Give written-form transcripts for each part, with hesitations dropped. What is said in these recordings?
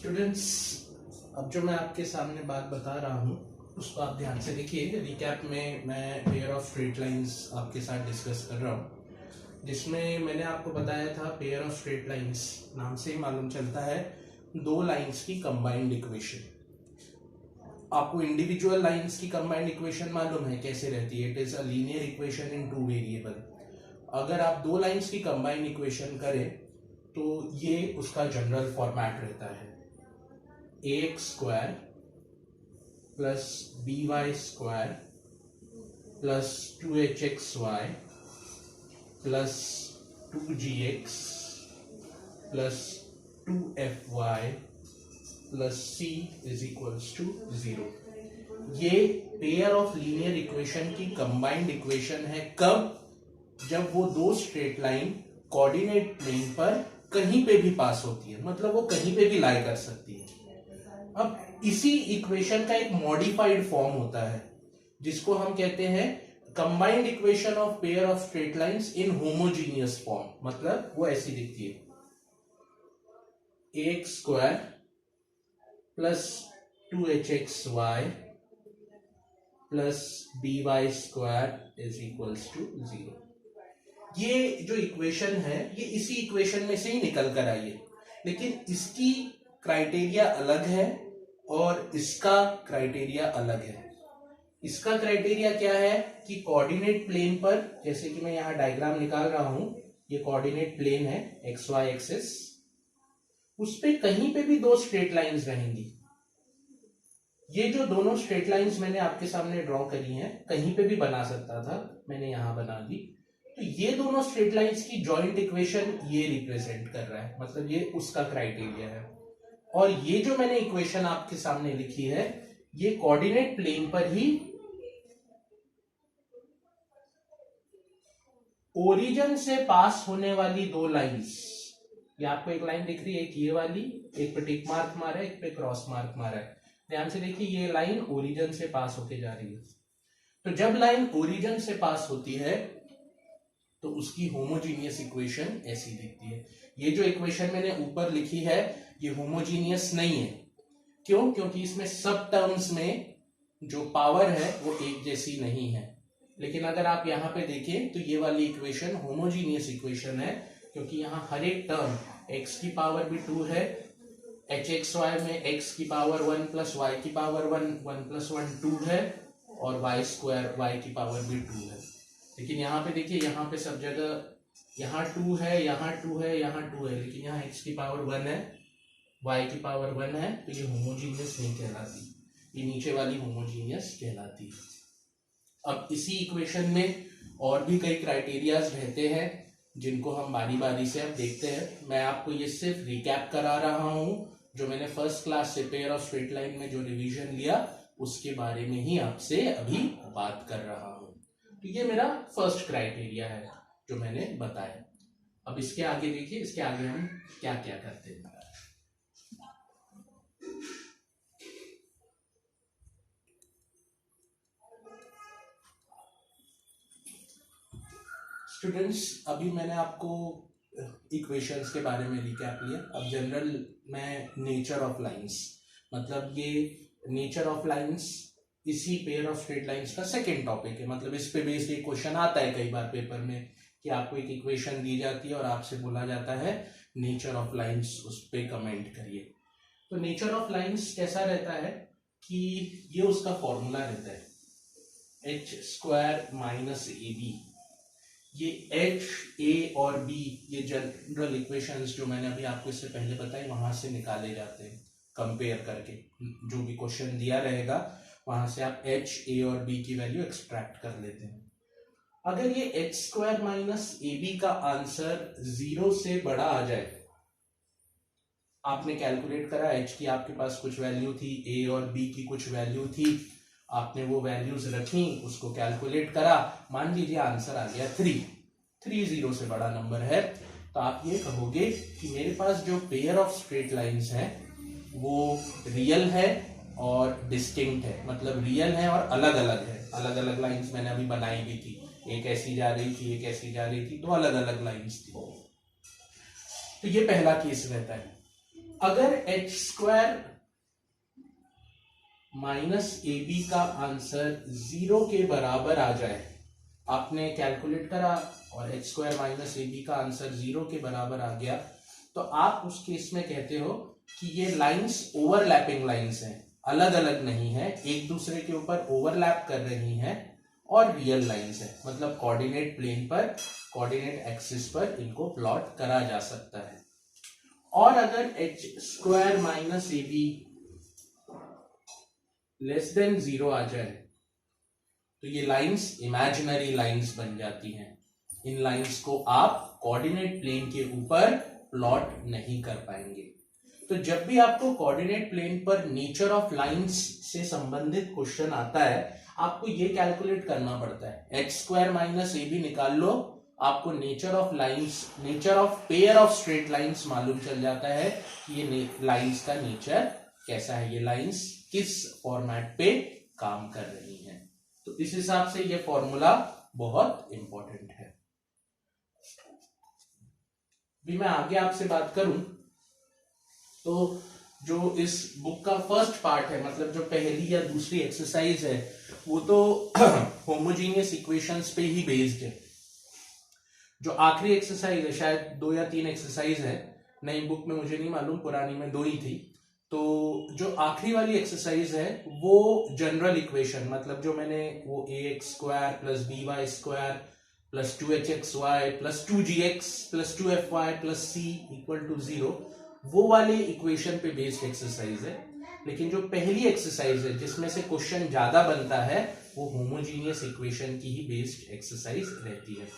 Students, अब जो मैं आपके सामने बात बता रहा हूँ उसको आप ध्यान से देखिए। रिकैप में मैं पेयर ऑफ स्ट्रेट लाइंस आपके साथ डिस्कस कर रहा हूँ, जिसमें मैंने आपको बताया था पेयर ऑफ स्ट्रेट लाइंस नाम से ही मालूम चलता है दो लाइंस की कंबाइंड इक्वेशन। आपको इंडिविजुअल लाइंस की कंबाइंड इक्वेशन मालूम है कैसे रहती है। It is a linear equation in two variable. अगर आप दो लाइंस की कंबाइंड इक्वेशन करें तो ये उसका जनरल फॉर्मेट रहता है ax square plus by square plus 2hxy plus 2gx plus 2fy plus c is equals to 0। ये पेयर ऑफ लीनियर इक्वेशन की कंबाइंड इक्वेशन है। कब? जब वो दो स्ट्रेट लाइन कोऑर्डिनेट प्लेन पर कहीं पे भी पास होती है, मतलब वो कहीं पे भी लाई कर सकती है। अब इसी इक्वेशन का एक मॉडिफाइड फॉर्म होता है जिसको हम कहते हैं combined equation of pair of straight lines in homogeneous form. मतलब वो ऐसी दिखती है ax square plus 2hxy plus by square is equals to 0। ये जो इक्वेशन है ये इसी इक्वेशन में से ही निकल कर आई है, लेकिन इसकी क्राइटेरिया अलग है और इसका क्राइटेरिया अलग है। इसका क्राइटेरिया क्या है कि कोऑर्डिनेट प्लेन पर, जैसे कि मैं यहां डायग्राम निकाल रहा हूं, ये कोऑर्डिनेट प्लेन है एक्स वाई एक्सिस, उस पे कहीं पे भी दो स्ट्रेट लाइंस रहेंगी। ये जो दोनों स्ट्रेट लाइंस मैंने आपके सामने ड्रॉ करी हैं, कहीं पे भी बना सकता था, मैंने यहां बना दी। तो ये दोनों स्ट्रेट लाइंस की जॉइंट इक्वेशन ये रिप्रेजेंट कर रहा है, मतलब ये उसका क्राइटेरिया है। और ये जो मैंने इक्वेशन आपके सामने लिखी है ये कोऑर्डिनेट प्लेन पर ही ओरिजिन से पास होने वाली दो लाइंस, ये आपको एक लाइन दिख रही है, एक ये वाली, एक पे टिक मार्क मारा है, एक पे क्रॉस मार्क मारा है। ध्यान से देखिए, ये लाइन ओरिजिन से पास होके जा रही है। तो जब लाइन ओरिजिन से पास होती है तो उसकी होमोजीनियस इक्वेशन ऐसी दिखती है। ये जो इक्वेशन मैंने ऊपर लिखी है ये होमोजीनियस नहीं है। क्यों? क्योंकि इसमें सब टर्म्स में जो पावर है वो एक जैसी नहीं है। लेकिन अगर आप यहां पे देखें तो ये वाली इक्वेशन होमोजीनियस इक्वेशन है, क्योंकि यहां हर एक टर्म x की पावर भी 2 है, hxy में x की पावर 1 प्लस y की पावर 1 प्लस 1 2 है, और y स्क्वायर y की पावर भी 2 है। लेकिन यहाँ पे देखिए, यहाँ पे सब जगह यहाँ 2 है, यहाँ 2 है, यहाँ 2 है, लेकिन यहाँ x की पावर 1 है, y की पावर 1 है, तो ये होमोजीनियस नहीं कहलाती, ये नीचे वाली होमोजीनियस कहलाती है। अब इसी इक्वेशन में और भी कई क्राइटेरियाज रहते हैं जिनको हम बारी बारी से अब देखते हैं। मैं आपको ये सिर्फ रिकैप करा रहा हूँ, जो मैंने फर्स्ट क्लास से पेयर ऑफ स्ट्रेट लाइन में जो रिवीजन लिया उसके बारे में ही आपसे अभी बात कर रहा हूँ। तो ये मेरा फर्स्ट क्राइटेरिया है जो मैंने बताया। अब इसके आगे देखिए, इसके आगे हम क्या क्या करते हैं। स्टूडेंट्स, अभी मैंने आपको इक्वेशंस के बारे में रिकैप लिया। अब जनरल मैं नेचर ऑफ लाइंस, मतलब ये नेचर ऑफ लाइंस इसी पेयर ऑफ स्ट्रेट लाइंस का सेकंड टॉपिक है। मतलब इस पे बेस्ड एक क्वेश्चन आता है कई बार पेपर में कि आपको एक इक्वेशन दी जाती है और आपसे बोला जाता है नेचर ऑफ लाइंस, उस पे कमेंट करिए। तो नेचर ऑफ लाइंस कैसा रहता है कि ये उसका फॉर्मूला रहता है h स्क्वायर माइनस ab। ये h, a और b ये जनरल इक्वेशंस जो मैंने अभी आपको इससे पहले बताई वहां से निकाले जाते हैं कंपेयर करके। जो भी क्वेश्चन दिया रहेगा वहां से आप h, a और b की वैल्यू एक्सट्रैक्ट कर लेते हैं। अगर ये h स्क्वायर माइनस ab का आंसर 0 से बड़ा आ जाए, आपने कैलकुलेट करा h की आपके पास कुछ वैल्यू थी, a और b की कुछ वैल्यू थी, आपने वो वैल्यूज रखी, उसको कैलकुलेट करा, मान लीजिए आंसर आ गया 3 0 से बड़ा नंबर है, तो आप ये कहोगे कि मेरे पास जो पेयर ऑफ स्ट्रेट लाइंस है वो रियल है और डिस्टिंक्ट है। मतलब रियल है और अलग अलग है। अलग अलग लाइंस मैंने अभी बनाई भी थी, एक ऐसी जा रही थी, एक ऐसी जा रही थी, दो अलग अलग लाइंस थी। तो ये पहला केस रहता है। अगर H square minus A B का आंसर 0 के बराबर आ जाए, आपने कैलकुलेट करा और H square minus A B का आंसर 0 के बराबर आ गया, तो आप उस केस में कहते हो कि ये लाइंस ओवरलैपिंग लाइंस हैं, अलग अलग नहीं है, एक दूसरे के ऊपर ओवरलैप कर रही हैं और रियल लाइंस है। मतलब कोऑर्डिनेट प्लेन पर, कोऑर्डिनेट एक्सिस पर इनको प्लॉट करा जा सकता है। और अगर H square minus A be less than 0 आ जाए तो ये लाइंस इमेजिनरी लाइंस बन जाती हैं। इन लाइंस को आप कोऑर्डिनेट प्लेन के ऊपर प्लॉट नहीं कर पाएंगे। तो जब भी आपको कोऑर्डिनेट प्लेन पर नेचर ऑफ लाइंस से संबंधित क्वेश्चन आता है, आपको ये कैलकुलेट करना पड़ता है। H square minus A B निकाल लो, आपको nature of lines, nature of pair of straight lines मालूम चल जाता है कि ये लाइंस का नेचर कैसा है, ये लाइंस किस फॉर्मेट पे काम कर रही हैं। तो इस हिसाब से ये फॉर्मूला बहुत इंपॉर्टेंट है। भी मैं आगे आपसे बात करूं तो जो इस बुक का फर्स्ट पार्ट है, मतलब जो पहली या दूसरी एक्सरसाइज है, वो तो होमोजीनियस इक्वेशंस पे ही बेस्ड है। जो आखिरी एक्सरसाइज है, शायद 2 या 3 एक्सरसाइज है, नई बुक में मुझे नहीं मालूम, पुरानी में 2 ही थी। तो जो आखिरी वाली एक्सरसाइज है वो जनरल इक्वेशन, मतलब जो मैंने वो ax square plus by square plus 2hxy plus 2gx plus 2fy plus c equal to 0, वो वाले इक्वेशन पे बेस्ड एक्सरसाइज है। लेकिन जो पहली एक्सरसाइज है जिसमें से क्वेश्चन ज्यादा बनता है, वो होमोजीनियस इक्वेशन की ही बेस्ड एक्सरसाइज रहती है।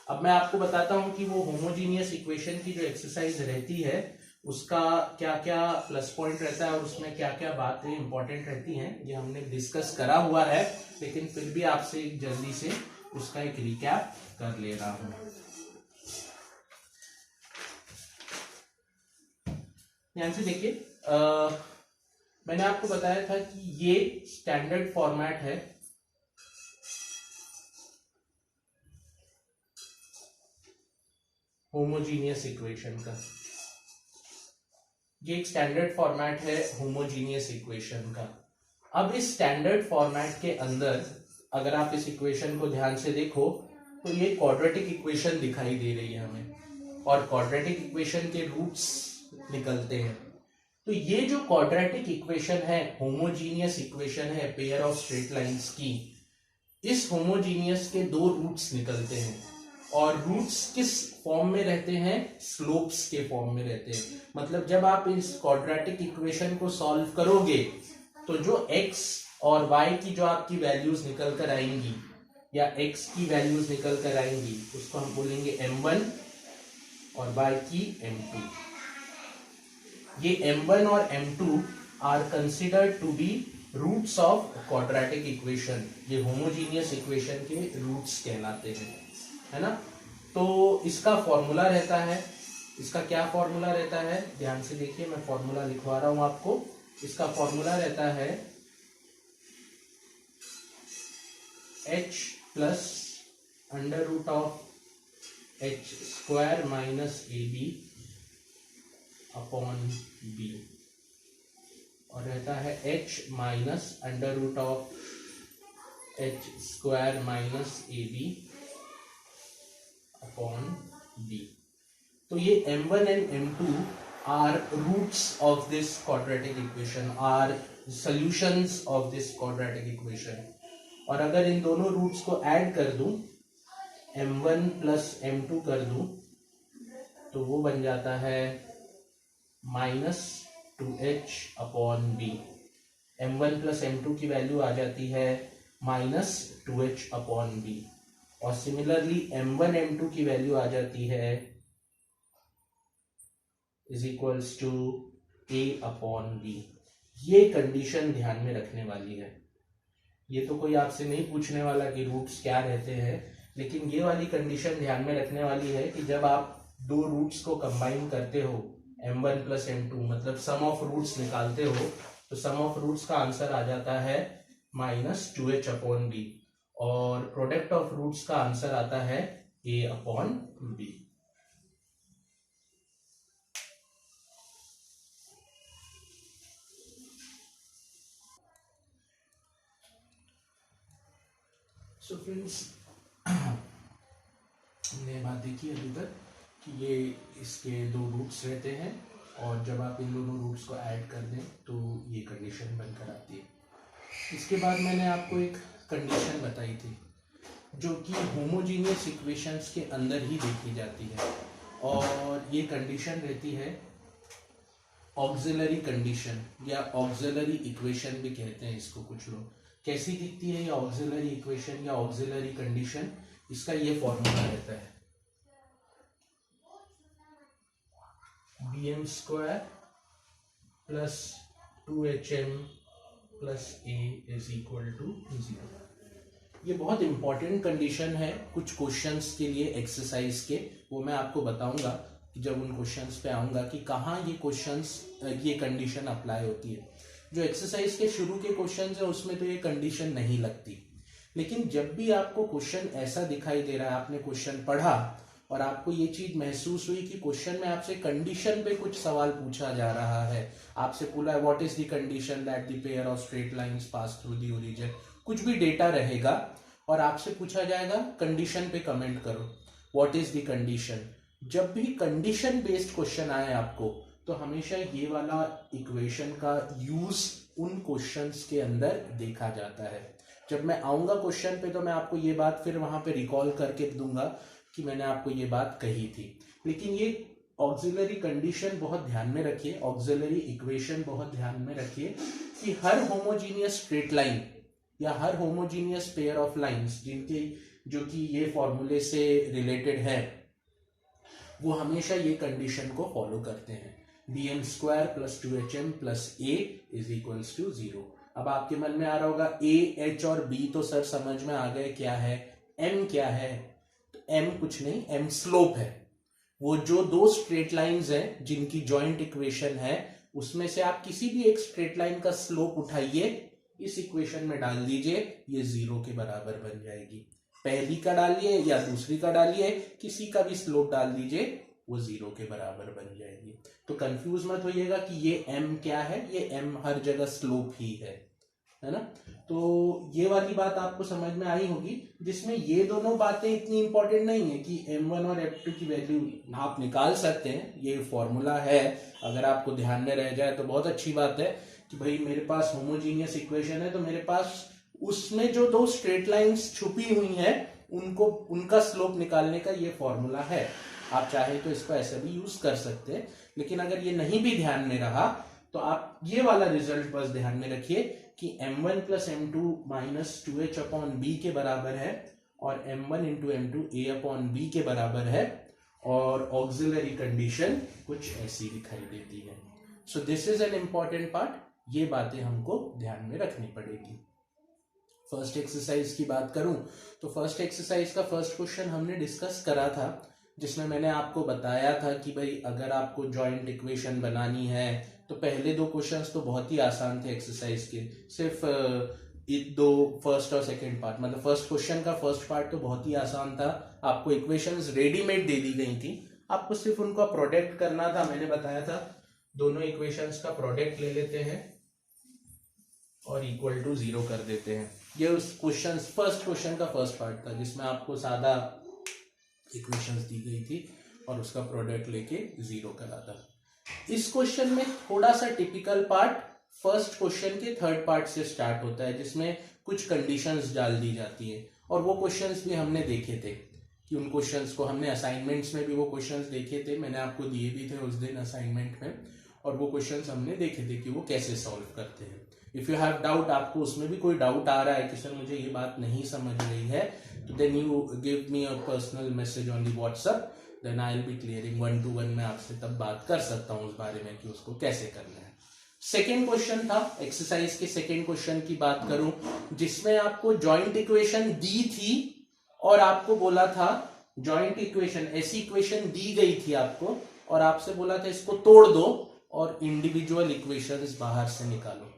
अब मैं आपको बताता हूं कि वो होमोजीनियस इक्वेशन की जो एक्सरसाइज रहती है उसका क्या क्या प्लस पॉइंट रहता है और उसमें क्या क्या बातें इंपॉर्टेंट रहती हैं। ये हमने डिस्कस करा हुआ है, लेकिन फिर भी आपसे जल्दी से उसका एक रिकैप कर ले रहा हूं। ध्यान से देखिए, मैंने आपको बताया था कि ये स्टैंडर्ड फॉर्मेट है होमोजीनियस इक्वेशन का। ये एक स्टैंडर्ड फॉर्मेट है होमोजीनियस इक्वेशन का। अब इस स्टैंडर्ड फॉर्मेट के अंदर अगर आप इस इक्वेशन को ध्यान से देखो तो ये क्वाड्रेटिक इक्वेशन दिखाई दे रही है हमें, और क्वाड्रेटिक इक्वेशन के रूट्स निकलते हैं। तो ये जो क्वाड्रेटिक इक्वेशन है, होमोजीनियस इक्वेशन है पेयर ऑफ स्ट्रेट लाइंस की, इस होमोजीनियस के 2 रूट्स निकलते हैं, और रूट्स किस फॉर्म में रहते हैं? स्लोप्स के फॉर्म में रहते हैं। मतलब जब आप इस क्वाड्रेटिक इक्वेशन को सॉल्व करोगे तो जो x और y की जो आपकी वैल्यूज निकल कर आएंगी, या x की वैल्यूज निकल कर आएंगी, उसको हम बोलेंगे m1 और y की m2। ये m1 और m2 are considered to be roots of quadratic equation. ये होमोजीनियस इक्वेशन के रूट्स कहलाते हैं, है ना। तो इसका फॉर्मूला रहता है, इसका क्या फॉर्मूला रहता है? ध्यान से देखिए, मैं फॉर्मूला लिखवा रहा हूं आपको। इसका फॉर्मूला रहता है h plus under root of H square minus A B upon B, और रहता है h minus under root of H square minus A B upon b। तो ये m1 and m2 are roots of this quadratic equation, are solutions of this quadratic equation. और अगर इन दोनों roots को add कर दूं, m1 प्लस m2 कर दूं, तो वो बन जाता है minus 2h upon B. m1 plus m2 की वैल्यू आ जाती है माइनस 2h अपॉन बी, और सिमिलरली m1 m2 की वैल्यू आ जाती है is equals to a upon B. ये कंडीशन ध्यान में रखने वाली है। ये तो कोई आपसे नहीं पूछने वाला कि रूट्स क्या रहते हैं, लेकिन ये वाली कंडीशन ध्यान में रखने वाली है कि जब आप 2 रूट्स को कंबाइन करते हो, m1 प्लस m2, मतलब सम ऑफ रूट्स निकालते हो, तो सम ऑफ रूट्स का आंसर आ जाता है माइनस 2h अपॉन बी, और प्रोडक्ट ऑफ रूट्स का आंसर आता है a upon B. So friends, हमने बात देखी अभी तक कि ये इसके दो रूट्स रहते हैं और जब आप इन दोनों रूट्स को ऐड कर दें तो ये कंडीशन बनकर आती है। इसके बाद मैंने आपको एक कंडीशन बताई थी जो कि होमोजीनियस इक्वेशंस के अंदर ही देखी जाती है, और ये कंडीशन रहती है ऑक्सिलरी कंडीशन या ऑक्सिलरी इक्वेशन भी कहते हैं इसको कुछ लोग। कैसी दिखती है ये ऑक्सिलरी इक्वेशन या ऑक्सिलरी कंडीशन? इसका ये फॉर्मूला रहता है bm square plus 2hm plus a is equal to 0। ये बहुत इंपॉर्टेंट कंडीशन है कुछ क्वेश्चंस के लिए एक्सरसाइज के, वो मैं आपको बताऊंगा कि जब उन क्वेश्चंस पे आऊंगा कि कहाँ ये क्वेश्चंस ये कंडीशन अप्लाई होती है। जो एक्सरसाइज के शुरू के क्वेश्चंस है उसमें तो ये कंडीशन नहीं लगती, लेकिन जब भी आपको क्वेश्चन ऐसा दिखाई दे रहा है, आपने क्वेश्चन पढ़ा और आपको ये चीज महसूस हुई कि क्वेश्चन में आपसे कंडीशन पे कुछ सवाल पूछा जा रहा है, आपसे पूछा है what is the condition that the pair of straight lines pass through the origin, कुछ भी डेटा रहेगा और आपसे पूछा जाएगा कंडीशन पे कमेंट करो, व्हाट इज द कंडीशन। जब भी कंडीशन बेस्ड क्वेश्चन आए आपको तो हमेशा ये वाला इक्वेशन का यूज उन क्वेश्चंस के अंदर देखा जाता है। जब मैं आऊंगा क्वेश्चन पे तो मैं आपको ये बात फिर वहां पे रिकॉल करके दूंगा कि मैंने आपको ये बात कही थी। लेकिन ये ऑक्सिलरी कंडीशन बहुत ध्यान में रखिए, ऑक्सिलरी इक्वेशन बहुत ध्यान में रखिए कि हर होमोजीनियस स्ट्रेट लाइन या हर होमोजीनियस पेयर ऑफ लाइंस जिनके जो कि ये फॉर्मूले से रिलेटेड है वो हमेशा ये कंडीशन को फॉलो करते हैं, bm square plus 2hm plus a is equals to 0। अब आपके मन में आ रहा होगा a, h और b तो सर समझ में आ गए, क्या है m क्या है? तो m कुछ नहीं, m स्लोप है। वो जो दो स्ट्रेट लाइंस हैं जिनकी जॉइंट इक्वेशन है उसमें से आप किसी भी एक स्ट्रेट लाइन का स्लोप उठाइए, इस इक्वेशन में डाल दीजिए, ये 0 के बराबर बन जाएगी। पहली का डालिए या दूसरी का डालिए, किसी का भी स्लोप डाल दीजिए, वो 0 के बराबर बन जाएगी। तो कंफ्यूज मत होइएगा कि ये m क्या है, ये m हर जगह स्लोप ही है ना। तो ये वाली बात आपको समझ में आई होगी, जिसमें ये दोनों बातें इतनी इंपॉर्टेंट नहीं है कि m1 और m2 की वैल्यू आप निकाल सकते हैं, ये फॉर्मूला है, अगर आपको ध्यान में रह जाए तो बहुत अच्छी बात है कि भाई मेरे पास होमोजीनियस इक्वेशन है तो मेरे पास उसमें जो दो स्ट्रेट लाइंस छुपी हुई हैं उनको उनका स्लोप निकालने का ये फॉर्मूला है। आप चाहे तो इसको ऐसे भी यूज कर सकते हैं, लेकिन अगर ये नहीं भी ध्यान में रहा तो आप ये वाला रिजल्ट बस ध्यान में रखिए कि m1 plus m2 minus 2h upon b के बराबर है और m1 into m2 a upon b के बराबर है, और ऑक्सिलरी कंडीशन कुछ ऐसी दिखाई देती है। So this is an important part, ये बातें हमको ध्यान में रखनी पड़ेगी। फर्स्ट एक्सरसाइज की बात करूं तो फर्स्ट एक्सरसाइज का फर्स्ट क्वेश्चन हमने डिस्कस करा था, जिसमें मैंने आपको बताया था कि भाई अगर आपको जॉइंट इक्वेशन बनानी है तो पहले दो क्वेश्चंस तो बहुत ही आसान थे एक्सरसाइज के, सिर्फ दो फर्स्ट और सेकंड पार्ट, मतलब फर्स्ट क्वेश्चन का फर्स्ट पार्ट तो बहुत ही आसान था, आपको इक्वेशंस रेडीमेड दे दी गई थी, आपको सिर्फ उनका प्रोडक्ट करना था। मैंने बताया था दोनों इक्वेशंस का प्रोडक्ट ले लेते हैं और इक्वल टू 0 कर देते हैं। ये उस क्वेश्चन फर्स्ट क्वेश्चन का फर्स्ट पार्ट था जिसमें आपको सादा इक्वेशंस दी गई थी और उसका प्रोडक्ट लेके 0 करा था। इस क्वेश्चन में थोड़ा सा टिपिकल पार्ट फर्स्ट क्वेश्चन के थर्ड पार्ट से स्टार्ट होता है, जिसमें कुछ कंडीशंस डाल दी जाती है, और वो क्वेश्चंस भी हमने देखे थे कि उन क्वेश्चंस को हमने असाइनमेंट्स में भी वो क्वेश्चंस देखे थे, मैंने आपको दिए भी थे उस दिन असाइनमेंट में, और वो क्वेश्चंस हमने देखे थे कि वो कैसे सॉल्व करते हैं। इफ यू हैव डाउट, आपको उसमें भी कोई डाउट आ रहा है कि सर मुझे ये बात नहीं समझ रही है, तो then you give me a personal message on the WhatsApp, then I will be clearing 1-to-1 में आपसे तब बात कर सकता हूँ उस बारे में कि उसको कैसे करना है। सेकेंड क्वेश्चन था एक्सरसाइज के सेकेंड क्वेश्चन की बात करूं, जिसमें आपको जॉइंट इक्वेशन दी थी और आपको बोला था जॉइंट इक्वेशन, ऐसी इक्वेशन दी गई थी आपको और आपसे बोला था इसको तोड़ दो और इंडिविजुअल इक्वेशंस बाहर से निकालो।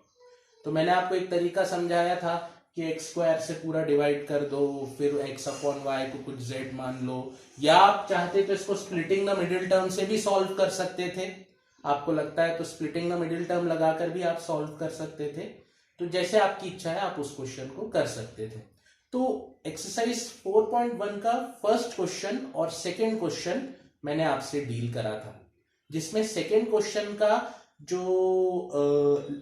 तो मैंने आपको एक तरीका समझाया था कि x स्क्वायर से पूरा डिवाइड कर दो, फिर x अपॉन वाई को कुछ z मान लो, या आप चाहते तो इसको स्प्लिटिंग द मिडिल टर्म से भी सॉल्व कर सकते थे, आपको लगता है तो स्प्लिटिंग द मिडिल टर्म लगाकर भी आप सॉल्व कर सकते थे, तो जैसे आपकी इच्छा है आप उस क्वेश्चन को कर सकते थे। तो एक्सरसाइज 4.1 का फर्स्ट क्वेश्चन और सेकंड क्वेश्चन मैंने आपसे डील करा था, जिसमें सेकंड क्वेश्चन का जो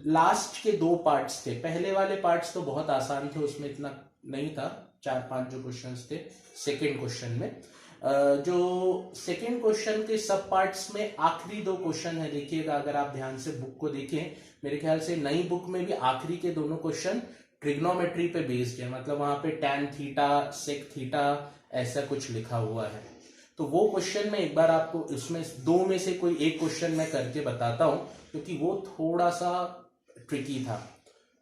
लास्ट के 2 पार्ट्स थे, पहले वाले पार्ट्स तो बहुत आसान थे, उसमें इतना नहीं था, 4-5 जो क्वेश्चंस थे सेकंड क्वेश्चन में। जो सेकंड क्वेश्चन के सब पार्ट्स में आखिरी 2 क्वेश्चन है, देखिएगा अगर आप ध्यान से बुक को देखें, मेरे ख्याल से नई बुक में भी आखिरी के दोनों क्वेश्चन ट्रिग्नोमेट्री पे बेस्ड है, मतलब वहां पे tan थीटा सेक थीटा ऐसा कुछ लिखा हुआ है। तो वो क्वेश्चन में एक बार आपको इसमें 2 में से कोई एक क्वेश्चन मैं करके बताता हूं, क्योंकि वो थोड़ा सा ट्रिकी था।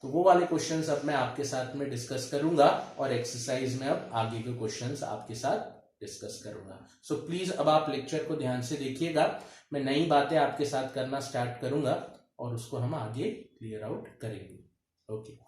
तो वो वाले क्वेश्चंस अब मैं आपके साथ में डिस्कस करूंगा और एक्सरसाइज में अब आगे के क्वेश्चंस आपके साथ डिस्कस करूंगा। सो प्लीज अब आप लेक्चर को ध्यान से देखिएगा, मैं नई बातें आपके साथ करना स्टार्ट करूंगा और उसको हम आगे क्लियर आउट करेंगे। ओके।